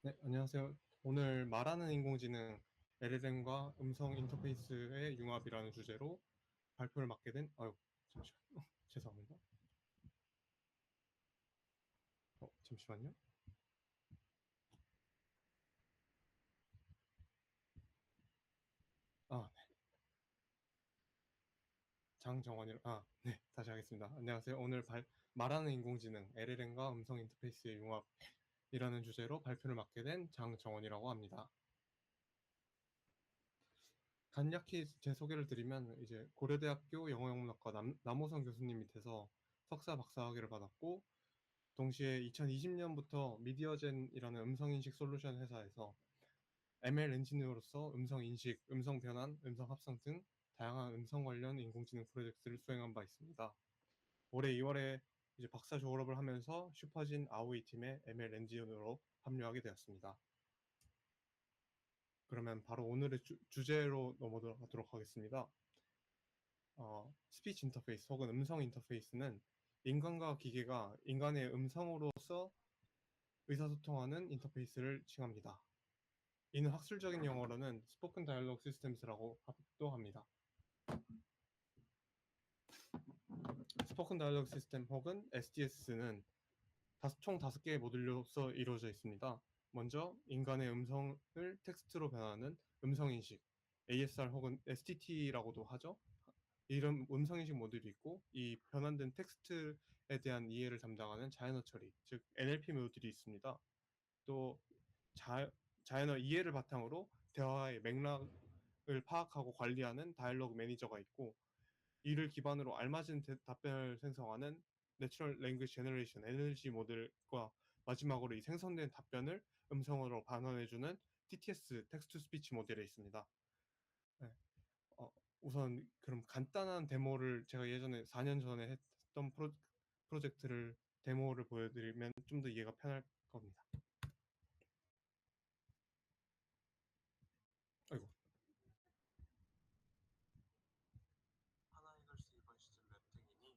네, 안녕하세요. 오늘 말하는 인공지능 LLM과 음성 인터페이스의 융합이라는 주제로 발표를 맡게 된, 잠시만, 죄송합니다. 잠시만요. 네. 네, 다시 하겠습니다. 안녕하세요. 오늘 말하는 인공지능 LLM과 음성 인터페이스의 융합이라는 주제로 발표를 맡게 된 장정원이라고 합니다. 간략히 제 소개를 드리면 이제 고려대학교 영어영문학과 남호성 교수님 밑에서 석사 박사학위를 받았고 동시에 2020년부터 미디어젠이라는 음성인식 솔루션 회사에서 ML 엔지니어로서 음성 인식, 음성 변환, 음성 합성 등 다양한 음성 관련 인공지능 프로젝트를 수행한 바 있습니다. 올해 2월에 이제 박사 졸업을 하면서 슈퍼진 아오이 팀의 ML 엔지니어로 합류하게 되었습니다. 그러면 바로 오늘의 주제로 넘어가도록 하겠습니다. 스피치 인터페이스 혹은 음성 인터페이스는 인간과 기계가 인간의 음성으로서 의사소통하는 인터페이스를 칭합니다. 이는 학술적인 용어로는 스포큰 다이얼로그 시스템스라고도 합니다. 스포큰 다이얼로그 시스템 혹은 SDS는 총 5개의 모듈로서 이루어져 있습니다. 먼저 인간의 음성을 텍스트로 변화하는 음성인식, ASR 혹은 STT라고도 하죠. 이런 음성인식 모듈이 있고, 이 변환된 텍스트에 대한 이해를 담당하는 자연어 처리, 즉 NLP 모듈이 있습니다. 또 자연어 이해를 바탕으로 대화의 맥락을 파악하고 관리하는 다이얼로그 매니저가 있고, 이를 기반으로 알맞은 답변을 생성하는 내추럴 랭귀지 제너레이션 NLG 모델과 마지막으로 이 생성된 답변을 음성어로 반환해주는 TTS 텍스트 스피치 모델에 있습니다. 네. 우선 그럼 간단한 데모를 제가 예전에 4년 전에 했던 프로젝트를 데모를 보여드리면 좀 더 이해가 편할 겁니다. 아이고. 하나이글스 이번 시즌 몇 등이니?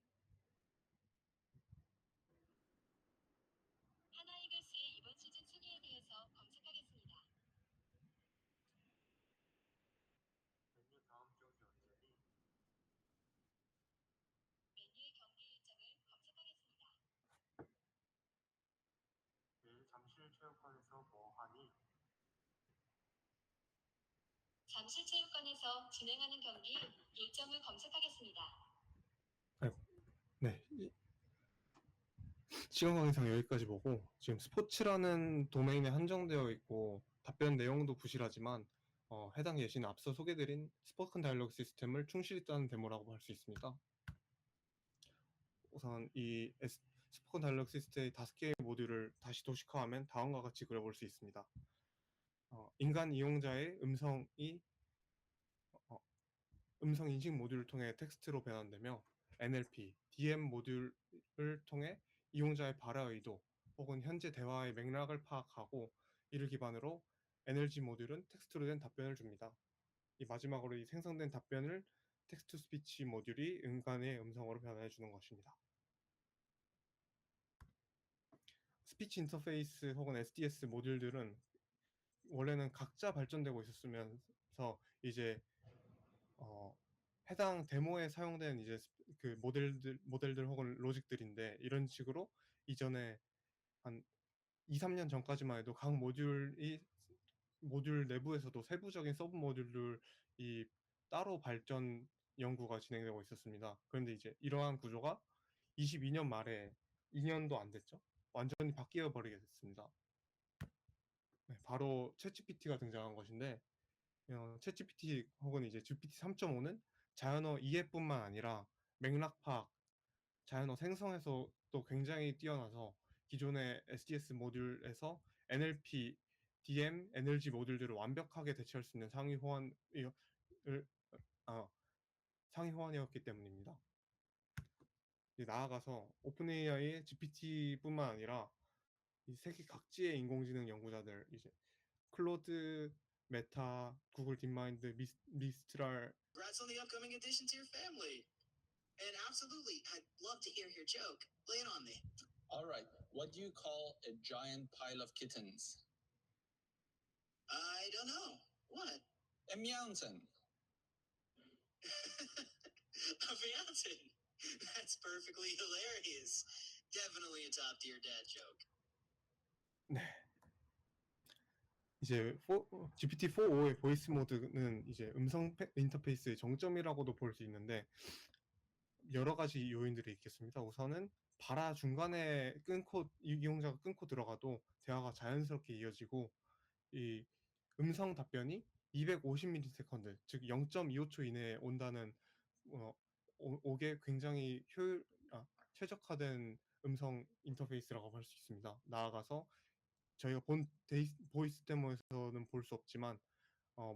하나이글스의 이번 시즌 순위에 대해서 검색하겠습니다. 맨유 다음 경기 언제니? 맨유의 경기 일정을 검색하겠습니다. 내일 잠실체육관에서 뭐 하니? 잠실체육관에서 진행하는 경기 일정을 검색하겠습니다. 아이고. 네. 시간 관계상 여기까지 보고, 지금 스포츠라는 도메인에 한정되어 있고 답변 내용도 부실하지만 해당 예시는 앞서 소개드린 스포큰 다이얼로그 시스템을 충실히 따는 데모라고 할 수 있습니다. 우선 이 스포큰 다이얼로그 시스템의 5개의 모듈을 다시 도식화하면 다음과 같이 그려볼 수 있습니다. 인간 이용자의 음성이 음성 인식 모듈을 통해 텍스트로 변환되며, NLP, DM 모듈을 통해 이용자의 발화 의도 혹은 현재 대화의 맥락을 파악하고, 이를 기반으로 NLG 모듈은 텍스트로 된 답변을 줍니다. 이 마지막으로 이 생성된 답변을 텍스트 스피치 모듈이 인간의 음성으로 변환해 주는 것입니다. 스피치 인터페이스 혹은 SDS 모듈들은 원래는 각자 발전되고 있었으면서 이제 해당 데모에 사용된 이제 그 모델들 혹은 로직들인데, 이런 식으로 이전에 한 2, 3년 전까지만 해도 각 모듈 내부에서도 세부적인 서브 모듈들이 따로 발전 연구가 진행되고 있었습니다. 그런데 이제 이러한 구조가 22년 말에 2년도 안 됐죠. 완전히 바뀌어 버리게 됐습니다. 네, 바로 챗GPT가 등장한 것인데, 챗GPT 혹은 이제 GPT 3.5는 자연어 이해뿐만 아니라 맥락 파악, 자연어 생성에서도 굉장히 뛰어나서 기존의 SDS 모듈에서 NLP, DM, NLG 모듈들을 완벽하게 대체할 수 있는 상위 호환이었기 때문입니다. 나아가서 오픈AI의 GPT뿐만 아니라 이 세계 각지의 인공지능 연구자들, 이제 클로드, 메타, 구글 딥마인드, 미스트랄. Congrats on the upcoming addition to your family. And absolutely, I'd love to hear your joke. Lay it on me. All right, what do you call a giant pile of kittens? I don't know. What? A mountain. A mountain. That's perfectly hilarious. Definitely a top tier dad joke. 네. 이제 GPT-4.5의 보이스 모드는 이제 음성 인터페이스의 정점이라고도 볼 수 있는데 여러 가지 요인들이 있겠습니다. 우선은 발화 중간에 이용자가 끊고 들어가도 대화가 자연스럽게 이어지고 이 음성 답변이 250ms, 즉 0.25초 이내에 온다는 오게 굉장히 최적화된 음성 인터페이스라고 할 수 있습니다. 나아가서 저희가 본 보이스 데모에서는 볼 수 없지만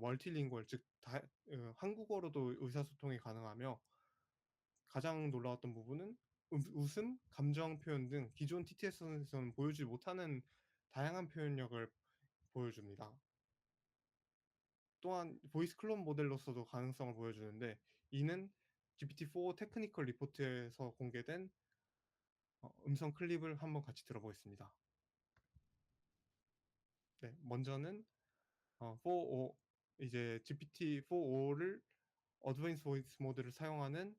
멀티링구얼, 즉 한국어로도 의사소통이 가능하며 가장 놀라웠던 부분은 웃음, 감정 표현 등 기존 TTS에서는 보여주지 못하는 다양한 표현력을 보여줍니다. 또한 보이스 클론 모델로서도 가능성을 보여주는데 이는 GPT-4 테크니컬 리포트에서 공개된 음성 클립을 한번 같이 들어보겠습니다. 네, 먼저는 4.5 이제 GPT-4.5를 어드밴스 보이스 모드를 사용하는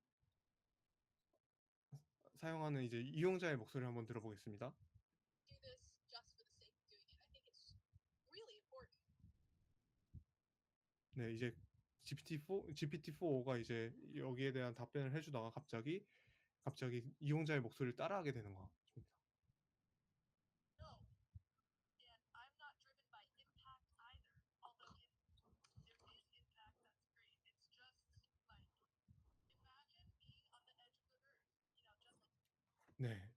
이제 이용자의 목소리를 한번 들어보겠습니다. 네, 이제 GPT-4.5가 이제 여기에 대한 답변을 해주다가 갑자기 이용자의 목소리를 따라하게 되는 거. 네,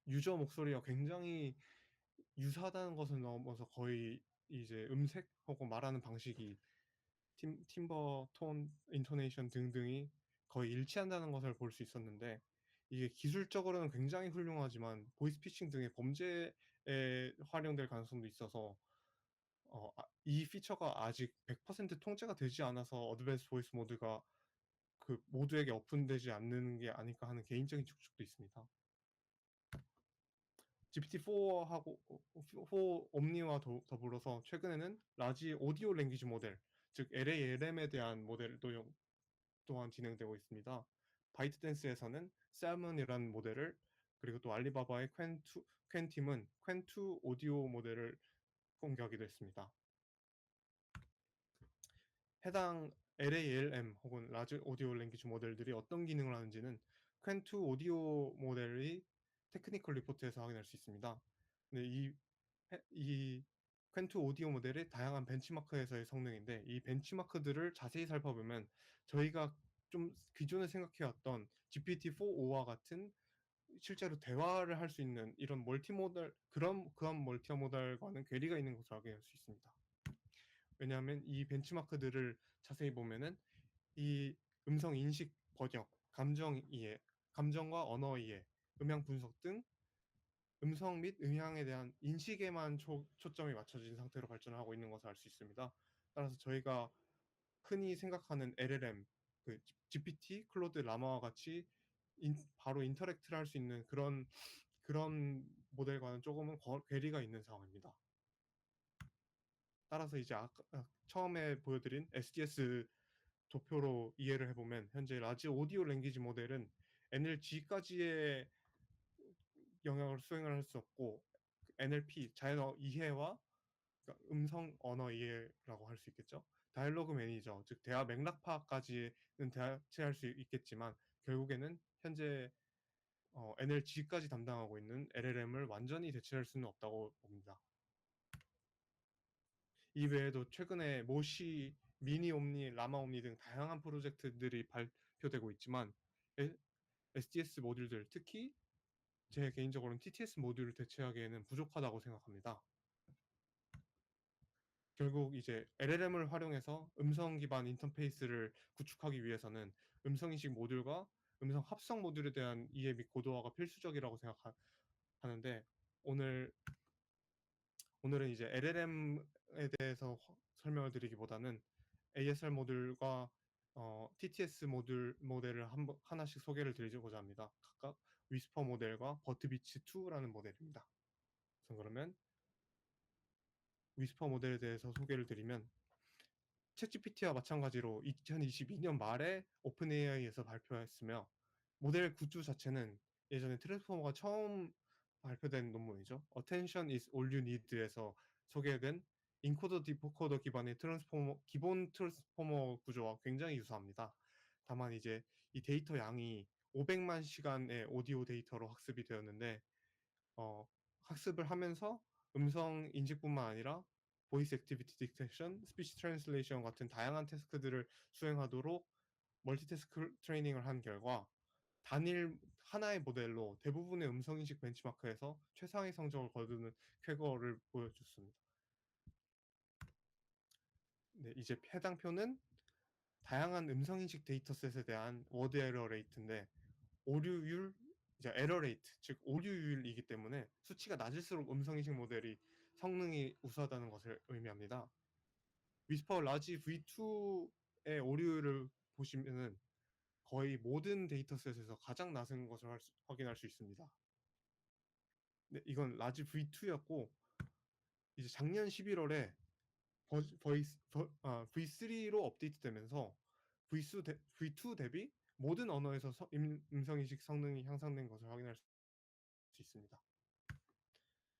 유저 목소리가 굉장히 유사하다는 것을 넘어서 거의 이제 음색 혹은 말하는 방식이 팀버, 톤, 인토네이션 등등이 거의 일치한다는 것을 볼 수 있었는데 이게 기술적으로는 굉장히 훌륭하지만 보이스피싱 등의 범죄에 활용될 가능성도 있어서 이 피처가 아직 100% 통제가 되지 않아서 어드밴스 보이스 모드가 그 모두에게 오픈되지 않는 게 아닐까 하는 개인적인 추측도 있습니다. GPT-4하고 4 옴니와 더불어서 최근에는 라지 오디오 랭귀지 모델, 즉 LALM에 대한 모델도 또한 진행되고 있습니다. 바이트댄스에서는 셀먼이라는 모델을, 그리고 또 알리바바의 퀸팀은 퀸2 오디오 모델을 공개하기도 했습니다. 해당 LALM 혹은 라지 오디오 랭귀지 모델들이 어떤 기능을 하는지는 퀸2 오디오 모델의 테크니컬 리포트에서 확인할 수 있습니다. 근데 이 퀸2 오디오 모델의 다양한 벤치마크에서의 성능인데 이 벤치마크들을 자세히 살펴보면 저희가 좀 기존에 생각해왔던 GPT-4.5와 같은 실제로 대화를 할 수 있는 이런 멀티모달 그런 멀티모달과는 괴리가 있는 것으로 확인할 수 있습니다. 왜냐하면 이 벤치마크들을 자세히 보면은 이 음성 인식, 번역, 감정 이해, 감정과 언어 이해, 음향 분석 등 음성 및 음향에 대한 인식에만 초점이 맞춰진 상태로 발전을 하고 있는 것을 알 수 있습니다. 따라서 저희가 흔히 생각하는 LLM, 그 GPT, 클로드 라마와 같이 바로 인터랙트를 할 수 있는 그런 모델과는 조금은 괴리가 있는 상황입니다. 따라서 이제 처음에 보여드린 SDS 도표로 이해를 해보면 현재 라지 오디오 랭귀지 모델은 NLG까지의 영역을 수행을 할 수 없고 NLP, 자연 이해와 그러니까 음성 언어 이해라고 할 수 있겠죠. 다이얼로그 매니저, 즉 대화 맥락 파악까지는 대체할 수 있겠지만 결국에는 현재 NLG까지 담당하고 있는 LLM을 완전히 대체할 수는 없다고 봅니다. 이 외에도 최근에 모시, 미니 옴니, 라마 옴니 등 다양한 프로젝트들이 발표되고 있지만 SDS 모듈들, 특히 제 개인적으로는 TTS 모듈을 대체하기에는 부족하다고 생각합니다. 결국 이제 LLM을 활용해서 음성 기반 인터페이스를 구축하기 위해서는 음성인식 모듈과 음성 합성 모듈에 대한 이해 및 고도화가 필수적이라고 생각하는데 오늘은 이제 LLM에 대해서 설명을 드리기보다는 ASR 모듈과 TTS 모델을 하나씩 소개를 드리고자 합니다. 각각 위스퍼 모델과 버트비치 2라는 모델입니다. 그러면 위스퍼 모델에 대해서 소개를 드리면 챗GPT와 마찬가지로 2022년 말에 오픈AI에서 발표했으며 모델 구조 자체는 예전에 트랜스포머가 처음 발표된 논문이죠. Attention is all you need에서 소개된 인코더 디코더 기반의 트랜스포머 기본 트랜스포머 구조와 굉장히 유사합니다. 다만 이제 이 데이터 양이 500만 시간의 오디오 데이터로 학습이 되었는데 학습을 하면서 음성 인식뿐만 아니라 보이스 액티비티 디텍션, 스피치 트랜슬레이션 같은 다양한 태스크들을 수행하도록 멀티태스크 트레이닝을 한 결과 단일 하나의 모델로 대부분의 음성인식 벤치마크에서 최상의 성적을 거두는 쾌거를 보여줬습니다. 네, 이제 해당 표는 다양한 음성인식 데이터셋에 대한 워드 에러 레이트인데 오류율, 이제 에러 레이트, 즉 오류율이기 때문에 수치가 낮을수록 음성인식 모델이 성능이 우수하다는 것을 의미합니다. 위스퍼 라지 V2의 오류율을 보시면은 거의 모든 데이터셋에서 가장 낮은 것을 확인할 수 있습니다. 네, 이건 라지 V2였고 이제 작년 11월에 V3로 업데이트되면서 V2 대비 모든 언어에서 음성인식 성능이 향상된 것을 확인할 수 있습니다.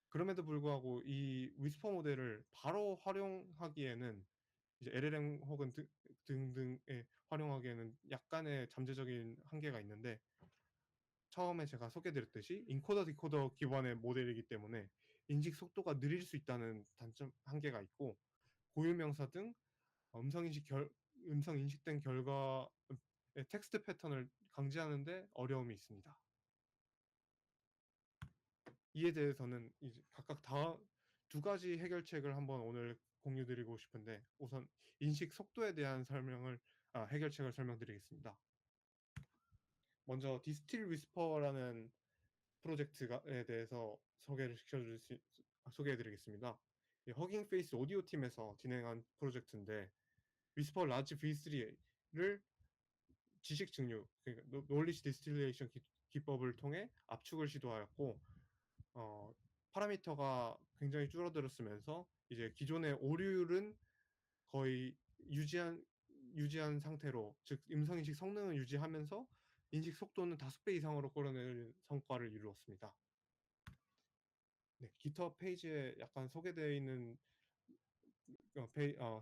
그럼에도 불구하고 이 위스퍼 모델을 바로 활용하기에는 이제 LLM 혹은 등등에 활용하기에는 약간의 잠재적인 한계가 있는데 처음에 제가 소개드렸듯이 인코더 디코더 기반의 모델이기 때문에 인식 속도가 느릴 수 있다는 단점 한계가 있고 고유명사 등 음성 인식된 결과의 텍스트 패턴을 강제하는데 어려움이 있습니다. 이에 대해서는 이제 각각 두 가지 해결책을 한번 오늘 공유드리고 싶은데 우선 인식 속도에 대한 해결책을 설명드리겠습니다. 먼저 디스틸 위스퍼라는 프로젝트에 대해서 소개해드리겠습니다. 허깅 페이스 오디오 팀에서 진행한 프로젝트인데 위스퍼 라지 V3를 지식 증류, 그러니까 놀리지 디스틸레이션 기법을 통해 압축을 시도하였고 파라미터가 굉장히 줄어들었으면서 이제 기존의 오류율은 거의 유지한 상태로 즉 음성인식 성능을 유지하면서 인식 속도는 5배 이상으로 끌어내는 성과를 이루었습니다. 네, GitHub 페이지에 약간 소개되어 있는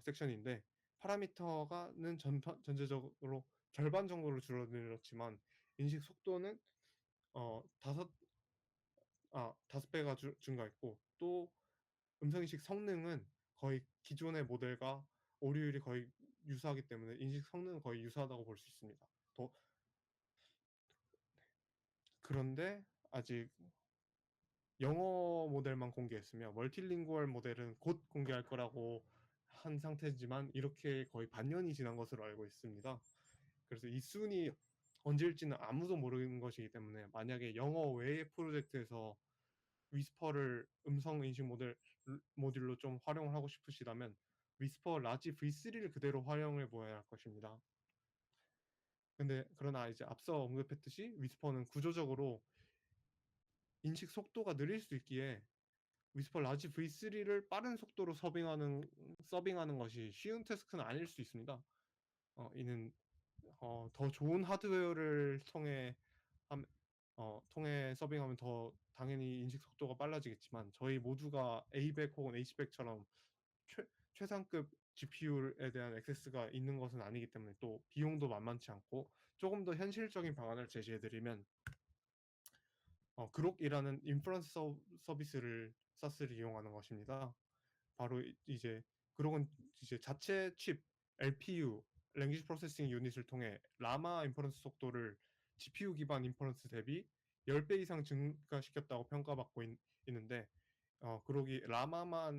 섹션인데 파라미터가는 전체적으로 절반 정도로 줄어들었지만 인식 속도는 5배가 증가했고 또 음성인식 성능은 거의 기존의 모델과 오류율이 거의 유사하기 때문에 인식 성능은 거의 유사하다고 볼 수 있습니다. 그런데 아직 영어 모델만 공개했으며 멀티링구얼 모델은 곧 공개할 거라고 한 상태지만 이렇게 거의 반년이 지난 것으로 알고 있습니다. 그래서 이 순위 언제일지는 아무도 모르는 것이기 때문에 만약에 영어 외의 프로젝트에서 위스퍼를 음성 인식 모듈로 좀 활용을 하고 싶으시다면 위스퍼 라지 V3를 그대로 활용해 보아야 할 것입니다. 그러나 이제 앞서 언급했듯이 위스퍼는 구조적으로 인식 속도가 느릴 수 있기에 위스퍼 라지 V3를 빠른 속도로 서빙하는 것이 쉬운 태스크는 아닐 수 있습니다. 이는 더 좋은 하드웨어를 통해 서빙하면 더 당연히 인식 속도가 빨라지겠지만 저희 모두가 A100 혹은 H100처럼 최상급 GPU에 대한 액세스가 있는 것은 아니기 때문에 또 비용도 만만치 않고 조금 더 현실적인 방안을 제시해드리면 그록이라는 인프런스 서비스를 SaaS를 이용하는 것입니다. 바로 이제 그록은 이제 자체 칩 LPU 랭귀지 프로세싱 유닛을 통해 라마 인퍼런스 속도를 GPU 기반 인퍼런스 대비 10배 이상 증가시켰다고 평가받고 있는데 그록이 라마나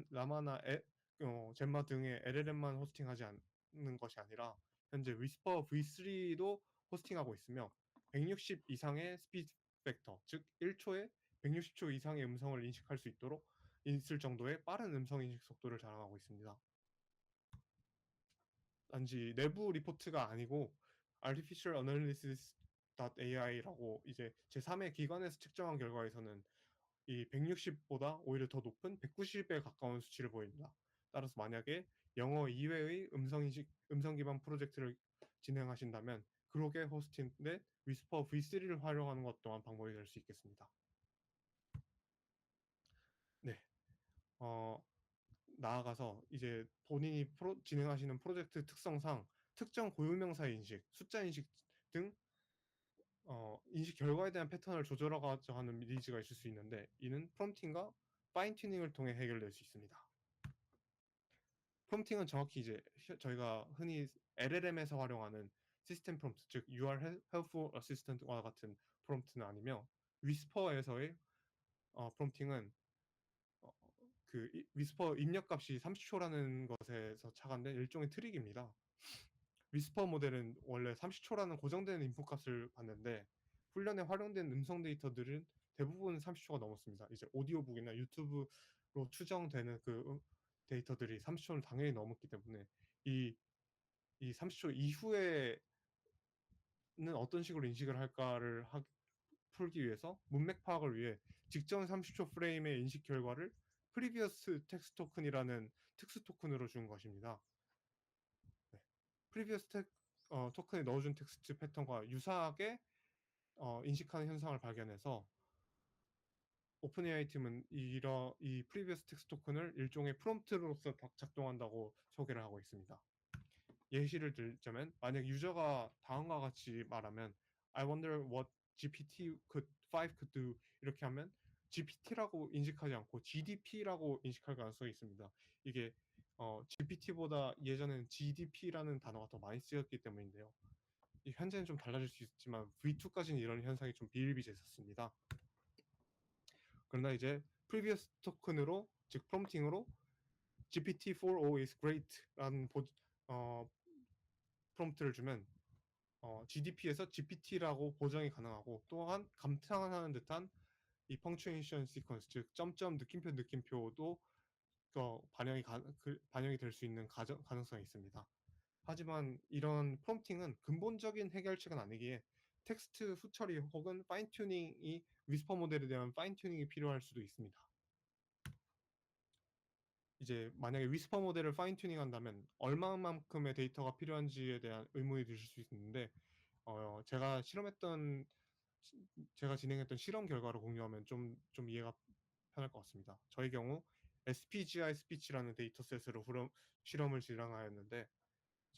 젠마 등의 LLM만 호스팅하지 않는 것이 아니라 현재 위스퍼 V3도 호스팅하고 있으며 160 이상의 스피드 팩터, 즉 1초에 160초 이상의 음성을 인식할 수 있을 정도의 빠른 음성 인식 속도를 자랑하고 있습니다. 단지 내부 리포트가 아니고 Artificial Analysis.ai라고 이제 제3의 기관에서 측정한 결과에서는 이 160보다 오히려 더 높은 190에 가까운 수치를 보입니다. 따라서 만약에 영어 이외의 음성 기반 프로젝트를 진행하신다면 그로게 호스팅 내 위스퍼 V3를 활용하는 것 또한 방법이 될 수 있겠습니다. 네, 나아가서 이제 본인이 진행하시는 프로젝트 특성상 특정 고유명사 인식, 숫자 인식 등 인식 결과에 대한 패턴을 조절하고자 하는 니즈가 있을 수 있는데 이는 프롬프팅과 파인 튜닝을 통해 해결될 수 있습니다. 프롬프팅은 정확히 이제 저희가 흔히 LLM에서 활용하는 시스템 프롬프트, 즉 You are helpful assistant와 같은 프롬프트는 아니며 위스퍼에서의 프롬프팅은 그 위스퍼 입력값이 30초라는 것에서 착안된 일종의 트릭입니다. 위스퍼 모델은 원래 30초라는 고정된 인풋값을 받는데 훈련에 활용된 음성 데이터들은 대부분 30초가 넘었습니다. 이제 오디오북이나 유튜브로 추정되는 그 데이터들이 30초를 당연히 넘었기 때문에 이 30초 이후에는 어떤 식으로 인식을 할까를 풀기 위해서 문맥 파악을 위해 직전 30초 프레임의 인식 결과를 프리비어스 텍스트 토큰이라는 특수 토큰으로 준 것입니다. 네. 프리비어스 토큰에 넣어준 텍스트 패턴과 유사하게 인식하는 현상을 발견해서 오픈 AI 팀은 이 프리비어스 텍스트 토큰을 일종의 프롬프트로서 작동한다고 소개를 하고 있습니다. 예시를 들자면 만약 유저가 다음과 같이 말하면 I wonder what GPT-5 could do 이렇게 하면 GPT라고 인식하지 않고 GDP라고 인식할 가능성이 있습니다. 이게 GPT보다 예전에는 GDP라는 단어가 더 많이 쓰였기 때문인데요. 현재는 좀 달라질 수 있지만 V2까지는 이런 현상이 좀 비일비재했습니다. 그러나 이제 previous 토큰으로 즉 프롬프팅으로 GPT-4o is great라는 프롬프트를 주면 GDP에서 GPT라고 보정이 가능하고 또한 감탄하는 듯한 이 펑츄에이션 시퀀스 즉 점점 느낌표도 반영이 될 수 있는 가능성이 있습니다. 하지만 이런 프롬프팅은 근본적인 해결책은 아니기에 텍스트 후처리 혹은 파인 튜닝이 위스퍼 모델에 대한 파인 튜닝이 필요할 수도 있습니다. 이제 만약에 위스퍼 모델을 파인 튜닝 한다면 얼마만큼의 데이터가 필요한지에 대한 의문이 드실 수 있는데 제가 진행했던 실험 결과를 공유하면 좀 이해가 편할 것 같습니다. 저희 경우 SPGI 스피치라는 데이터셋으로 실험을 진행하였는데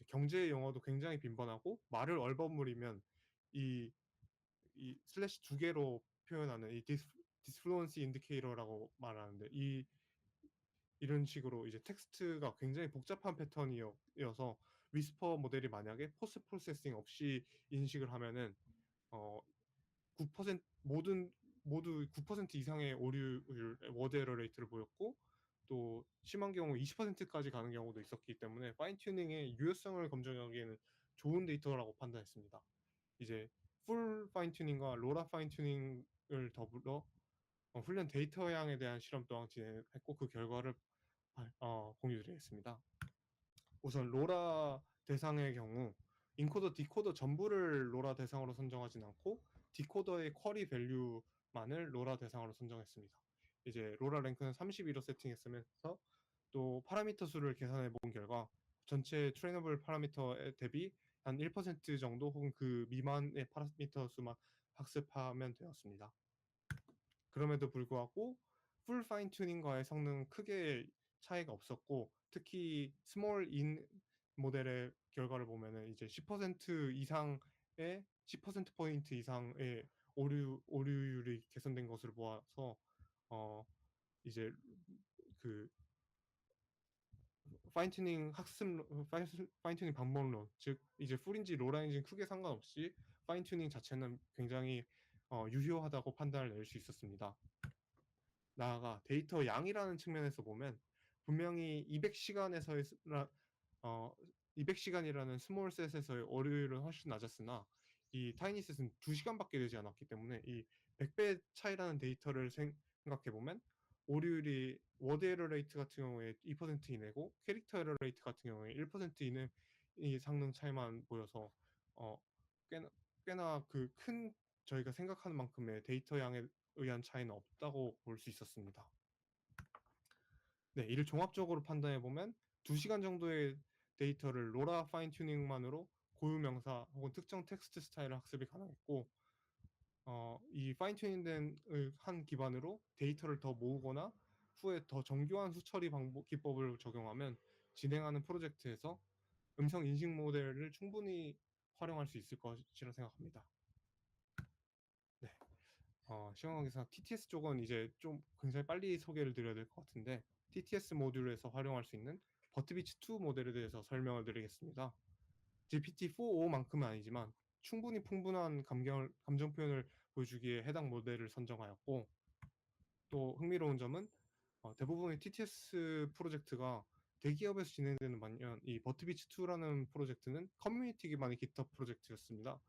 경제 용어도 굉장히 빈번하고 말을 얼버무리면 이 슬래시 두 개로 표현하는 이 디스플루언시 인디케이터라고 말하는데 이런 식으로 이제 텍스트가 굉장히 복잡한 패턴이어서 위스퍼 모델이 만약에 포스트 프로세싱 없이 인식을 하면은 9% 모두 9% 이상의 오류율 워드 에러 레이트를 보였고 또 심한 경우 20%까지 가는 경우도 있었기 때문에 파인 튜닝의 유효성을 검증하기에는 좋은 데이터라고 판단했습니다. 이제 풀 파인 튜닝과 로라 파인 튜닝을 더불어 훈련 데이터 양에 대한 실험 또한 진행했고 그 결과를 공유드리겠습니다. 우선 로라 대상의 경우 인코더, 디코더 전부를 로라 대상으로 선정하진 않고 디코더의 쿼리 밸류만을 로라 대상으로 선정했습니다. 이제 로라 랭크는 32로 세팅했으면서 또 파라미터 수를 계산해 본 결과 전체 트레이너블 파라미터에 대비 한 1% 정도 혹은 그 미만의 파라미터 수만 학습하면 되었습니다. 그럼에도 불구하고 풀 파인 튜닝과의 성능은 크게 차이가 없었고 특히 스몰 인 모델의 결과를 보면은 이제 10% 이상의 10% 포인트 이상의 오류율이 개선된 것을 보아서 이제 그 파인튜닝 파인튜닝 방법론 즉 이제 풀인지 로라인지 크게 상관없이 파인튜닝 자체는 굉장히 유효하다고 판단을 낼 수 있었습니다. 나아가 데이터 양이라는 측면에서 보면 분명히 200시간이라는 스몰 셋에서의 오류율은 훨씬 낮았으나 이 타이니셋은 2시간밖에 되지 않았기 때문에 이 100배 차이라는 데이터를 생각해 보면 오류율이 워드 에러 레이트 같은 경우에 2% 이내고 캐릭터 에러 레이트 같은 경우에 1% 이내 이 성능 차이만 보여서 꽤나 그 큰 저희가 생각하는 만큼의 데이터 양의 의한 차이는 없다고 볼 수 있었습니다. 네, 이를 종합적으로 판단해 보면 2시간 정도의 데이터를 로라 파인 튜닝만으로 고유 명사 혹은 특정 텍스트 스타일을 학습이 가능했고, 이 파인 튜닝된 한 기반으로 데이터를 더 모으거나 후에 더 정교한 수처리 기법을 적용하면 진행하는 프로젝트에서 음성 인식 모델을 충분히 활용할 수 있을 것이라 생각합니다. 네, 시험관계상 TTS 쪽은 이제 좀 굉장히 빨리 소개를 드려야 될 것 같은데, TTS 모듈에서 활용할 수 있는 버트비치2 모델에 대해서 설명을 드리겠습니다. GPT-4.5만큼은 아니지만 충분히 풍부한 감정 표현을 보여주기에 해당 모델을 선정하였고, 또 흥미로운 점은 대부분의 TTS 프로젝트가 대기업에서 진행되는 반면 이 버트비치2라는 프로젝트는 커뮤니티 기반의 GitHub 프로젝트였습니다.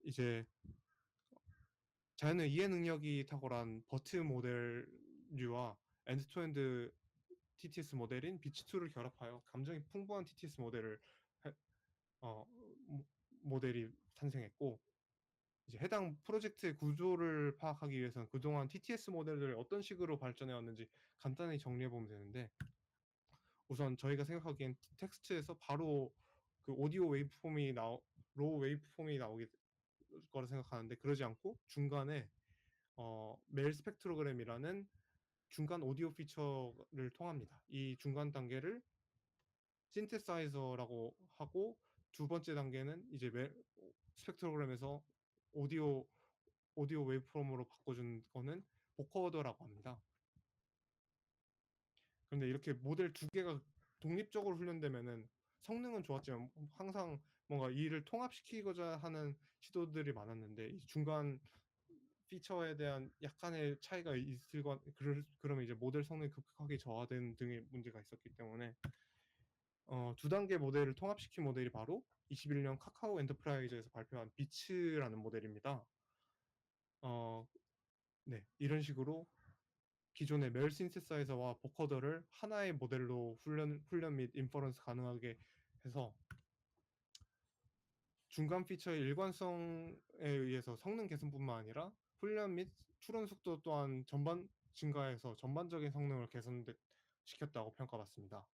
이제 자연의 이해 능력이 탁월한 버트 모델류와 엔드-투-엔드 TTS 모델인 비치2를 결합하여 감정이 풍부한 TTS 어, 모델이 탄생했고, 이제 해당 프로젝트의 구조를 파악하기 위해서는 그동안 TTS 모델을 어떤 식으로 발전해 왔는지 간단히 정리해 보면 되는데, 우선 저희가 생각하기엔 텍스트에서 바로 그 오디오 로우 웨이브폼이 나오게 거라 생각하는데, 그러지 않고 중간에 멜 스펙트로그램이라는 중간 오디오 피처를 통합니다. 이 중간 단계를 신테사이저라고 하고, 두 번째 단계는 이제 스펙트로그램에서 오디오 웨이브폼으로 바꿔준 거는 보커더라고 합니다. 그런데 이렇게 모델 두 개가 독립적으로 훈련되면은 성능은 좋았지만 항상 뭔가 이 일을 통합시키고자 하는 시도들이 많았는데, 이 중간 피처에 대한 약간의 차이가 그러면 이제 모델 성능이 급격하게 저하된 등의 문제가 있었기 때문에 두 단계 모델을 통합시킨 모델이 바로 21년 카카오 엔터프라이즈에서 발표한 비츠라는 모델입니다. 네, 이런 식으로 기존의 멜 신세사이저와 보커더를 하나의 모델로 훈련 및 인퍼런스 가능하게 해서 중간 피처의 일관성에 의해서 성능 개선뿐만 아니라 훈련 및 추론 속도 또한 증가해서 전반적인 성능을 시켰다고 평가받습니다.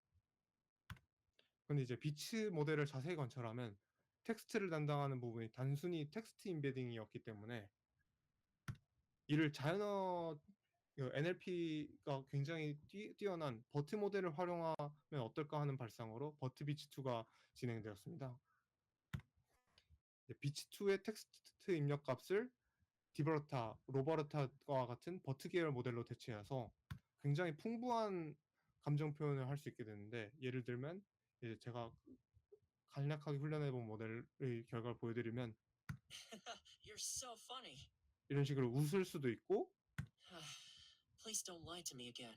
근데 이제 비츠 모델을 자세히 관찰하면 텍스트를 담당하는 부분이 단순히 텍스트 인베딩이었기 때문에 이를 NLP가 굉장히 뛰어난 버트 모델을 활용하면 어떨까 하는 발상으로 버트 비치2가 진행되었습니다. 비치2의 텍스트 입력 값을 디버러타, 로버르타와 같은 버트 계열 모델로 대체해서 굉장히 풍부한 감정 표현을 할 수 있게 되는데, 예를 들면 이제 제가 간략하게 훈련해본 모델의 결과를 보여드리면 You're so funny. 이런 식으로 웃을 수도 있고 Please don't lie to me again.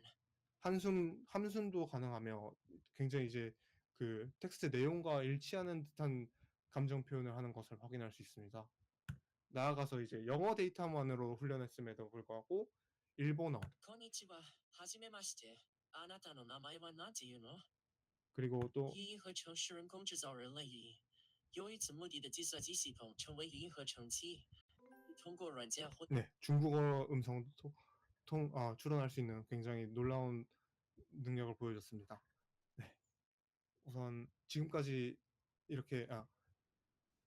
함숨도 가능하며 굉장히 이제 그 텍스트 내용과 일치하는 듯한 감정 표현을 하는 것을 확인할 수 있습니다. 나아가서 이제 영어 데이터만으로 훈련했음에도 불구하고 일본어, こんにちは。はじめまして。あなたの名前は何て言うの？ 그리고 또 以银河城市人工制造人类以有一次目的的计算机系统成为银河城期，通过软件或 네, 중국어 음성 추론할 수 있는 굉장히 놀라운 능력을 보여줬습니다. 네, 우선 지금까지 이렇게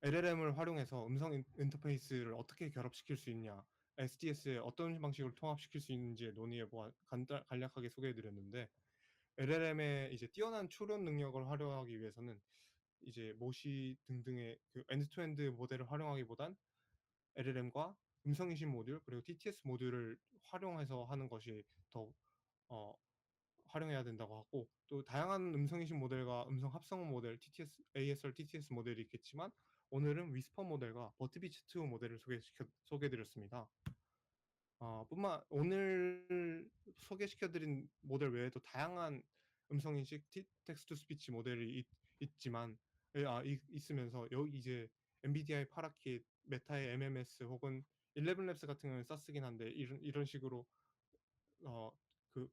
LLM을 활용해서 음성 인터페이스를 어떻게 결합시킬 수 있냐, SDS에 어떤 방식으로 통합시킬 수 있는지에 논의해 간략하게 소개해드렸는데, LLM의 이제 뛰어난 추론 능력을 활용하기 위해서는 이제 모시 등등의 그 엔드-투-엔드 모델을 활용하기보단 LLM과 음성인식 모듈 그리고 TTS 모듈을 활용해서 하는 것이 더 어, 활용해야 된다고 하고, 또 다양한 음성인식 모델과 음성 합성 모델 ASR TTS 모델이 있겠지만 오늘은 위스퍼 모델과 버트비치2 모델을 소개해드렸습니다. 오늘 소개시켜드린 모델 외에도 다양한 음성인식 텍스트 스피치 모델이 있지만 있으면서 여기 이제 NVIDIA의 파라킷, 메타의 MMS 혹은 11랩스 같은 경우는 쌌쓰긴 한데, 이런 식으로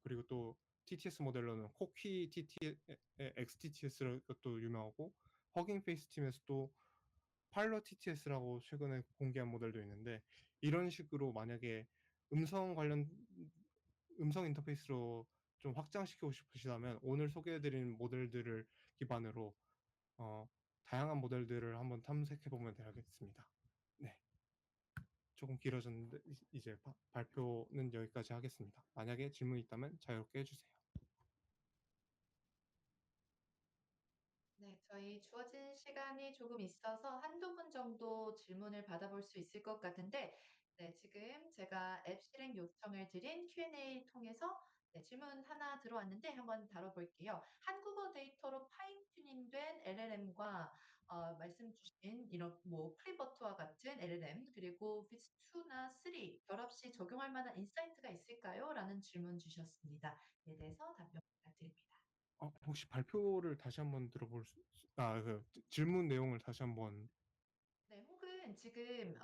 그리고 또 TTS 모델로는 코키 XTTS도 유명하고, 허깅 페이스 팀에서도 파일럿 TTS라고 최근에 공개한 모델도 있는데, 이런 식으로 만약에 음성 관련 음성 인터페이스로 좀 확장시키고 싶으시다면 오늘 소개해 드린 모델들을 기반으로 어 다양한 모델들을 한번 탐색해 보면 되겠습니다. 네. 조금 길어졌는데 이제 발표는 여기까지 하겠습니다. 만약에 질문이 있다면 자유롭게 해 주세요. 네, 저희 주어진 시간이 조금 있어서 한두 분 정도 질문을 받아볼 수 있을 것 같은데, 네, 지금 제가 앱 실행 요청을 드린 Q&A 통해서 네, 질문 하나 들어왔는데 한번 다뤄볼게요. 한국어 데이터로 파인 튜닝된 LLM과 말씀 주신 이런 뭐 프리버트와 같은 LLM 그리고 비츠2나 3 결합 시 적용할 만한 인사이트가 있을까요? 라는 질문 주셨습니다. 이에 대해서 답변 부탁드립니다. 혹시 발표를 다시 한번 들어볼 질문 내용을 다시 한번. 네, 혹은 지금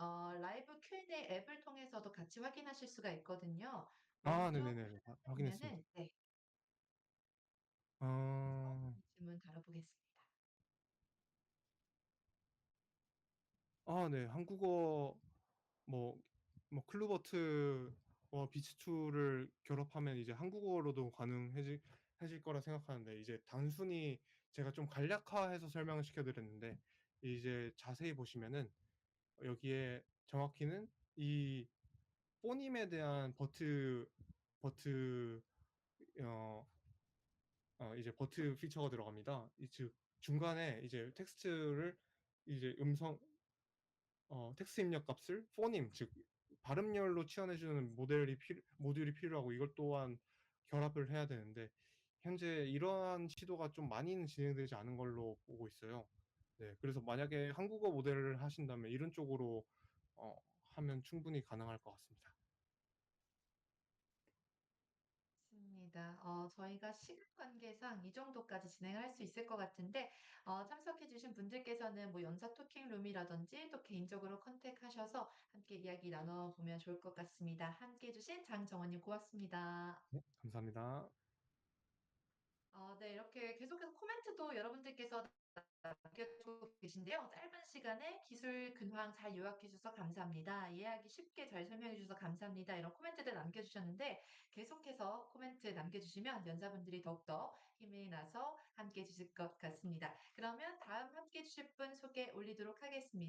라이브 Q&A 앱을 통해서도 같이 확인하실 수가 있거든요. 왼쪽 네네네. 확인했습니다. 화면에 네, 그래서 어 질문 다뤄보겠습니다. 네. 한국어 뭐 클루버트와 비츠2를 결합하면 이제 한국어로도 가능해질 거라 생각하는데, 이제 단순히 제가 좀 간략화해서 설명을 시켜 드렸는데, 이제 자세히 보시면은 여기에 정확히는 이 포님에 대한 버트 어 이제 버트 피처가 들어갑니다. 즉 중간에 이제 텍스트를 이제 텍스트 입력 값을 포님, 즉 발음열로 치환해 주는 모듈이 필요하고, 이걸 또한 결합을 해야 되는데 현재 이러한 시도가 좀 많이는 진행되지 않은 걸로 보고 있어요. 네. 그래서 만약에 한국어 모델을 하신다면 이런 쪽으로 어 하면 충분히 가능할 것 같습니다. 맞습니다. 저희가 시간 관계상 이 정도까지 진행할 수 있을 것 같은데, 참석해주신 분들께서는 뭐 연사 토킹 룸이라든지 또 개인적으로 컨택하셔서 함께 이야기 나눠보면 좋을 것 같습니다. 함께 해주신 장정원님 고맙습니다. 네. 감사합니다. 네, 이렇게 계속해서 코멘트도 여러분들께서 남겨주고 계신데요. 짧은 시간에 기술 근황 잘 요약해 주셔서 감사합니다. 이해하기 쉽게 잘 설명해 주셔서 감사합니다. 이런 코멘트들 남겨주셨는데 계속해서 코멘트 남겨주시면 연사분들이 더욱더 힘이 나서 함께 해주실 것 같습니다. 그러면 다음 함께 해주실 분 소개 올리도록 하겠습니다.